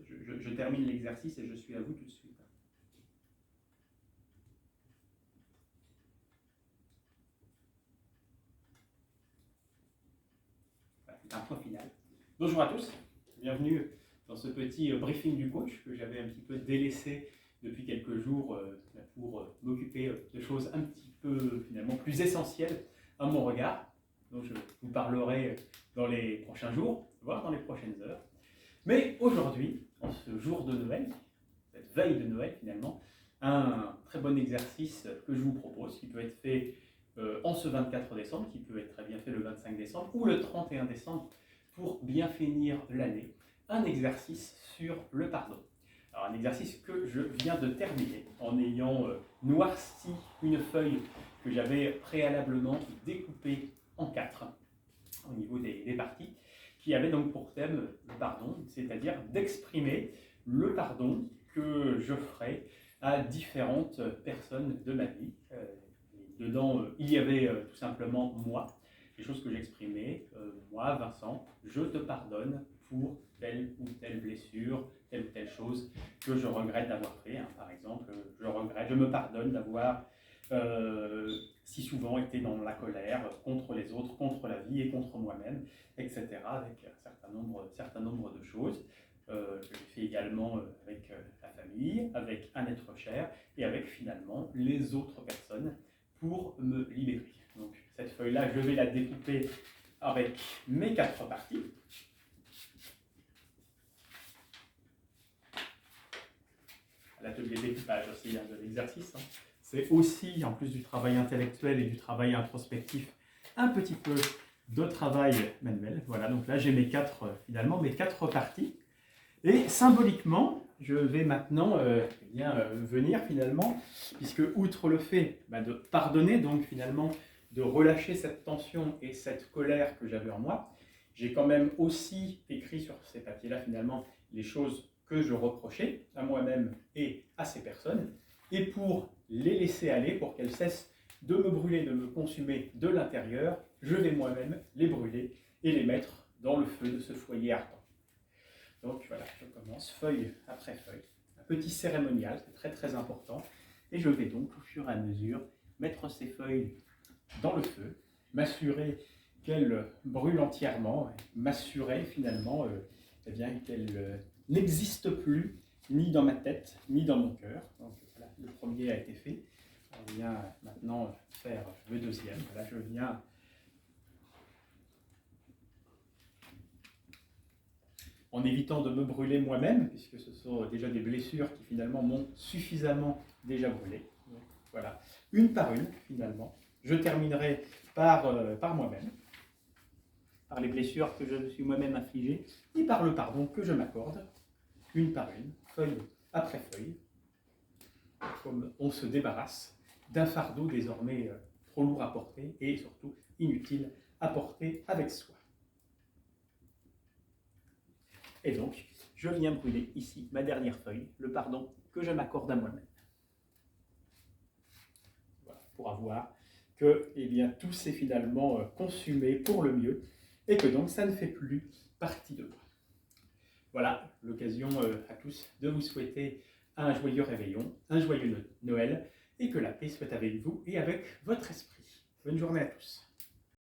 je termine l'exercice et je suis à vous tout de suite. Voilà, c'est un point final. Bonjour à tous, bienvenue dans ce petit briefing du coach que j'avais un petit peu délaissé depuis quelques jours pour m'occuper de choses un petit peu finalement plus essentielles à mon regard, dont je vous parlerai dans les prochains jours, voire dans les prochaines heures. Mais aujourd'hui, en ce jour de Noël, cette veille de Noël finalement, un très bon exercice que je vous propose, qui peut être fait en ce 24 décembre, qui peut être très bien fait le 25 décembre ou le 31 décembre pour bien finir l'année, un exercice sur le pardon. Alors un exercice que je viens de terminer en ayant noirci une feuille que j'avais préalablement découpée en 4 au niveau des parties, qui avait donc pour thème le pardon, c'est-à-dire d'exprimer le pardon que je ferai à différentes personnes de ma vie. Dedans, il y avait tout simplement moi, les choses que j'exprimais, moi, Vincent, je te pardonne pour telle ou telle blessure, telle ou telle chose que je regrette d'avoir fait. Par exemple, je me pardonne d'avoir si souvent été dans la colère contre les autres, contre la vie et contre moi-même, etc. avec un certain nombre de choses que j'ai fait également avec la famille, avec un être cher et avec finalement les autres personnes pour me libérer. Donc cette feuille-là, je vais la découper avec mes 4 parties. L'atelier découpage aussi de l'exercice. C'est aussi, en plus du travail intellectuel et du travail introspectif, un petit peu de travail manuel. Voilà, donc là j'ai mes 4 parties. Et symboliquement, je vais maintenant venir finalement, puisque outre le fait de pardonner, donc finalement de relâcher cette tension et cette colère que j'avais en moi, j'ai quand même aussi écrit sur ces papiers-là finalement les choses que je reprochais à moi-même et à ces personnes, et pour les laisser aller, pour qu'elles cessent de me brûler, de me consumer de l'intérieur, je vais moi-même les brûler et les mettre dans le feu de ce foyer ardent. Donc voilà, je commence feuille après feuille, un petit cérémonial, c'est très très important, et je vais donc au fur et à mesure mettre ces feuilles dans le feu, m'assurer qu'elles brûlent entièrement, m'assurer finalement qu'elles n'existent plus ni dans ma tête, ni dans mon cœur. Donc voilà, le premier a été fait. On vient maintenant faire le deuxième. Voilà, je viens en évitant de me brûler moi-même, puisque ce sont déjà des blessures qui finalement m'ont suffisamment déjà brûlé. Donc, voilà, une par une finalement. Je terminerai par moi-même, par les blessures que je me suis moi-même infligées, et par le pardon que je m'accorde, une par une, feuille après feuille, comme on se débarrasse d'un fardeau désormais trop lourd à porter et surtout inutile à porter avec soi. Et donc, je viens brûler ici ma dernière feuille, le pardon que je m'accorde à moi-même. Voilà, pour avoir que tout s'est finalement consumé pour le mieux et que donc ça ne fait plus partie de moi. Voilà, l'occasion à tous de vous souhaiter un joyeux réveillon, un joyeux Noël et que la paix soit avec vous et avec votre esprit. Bonne journée à tous.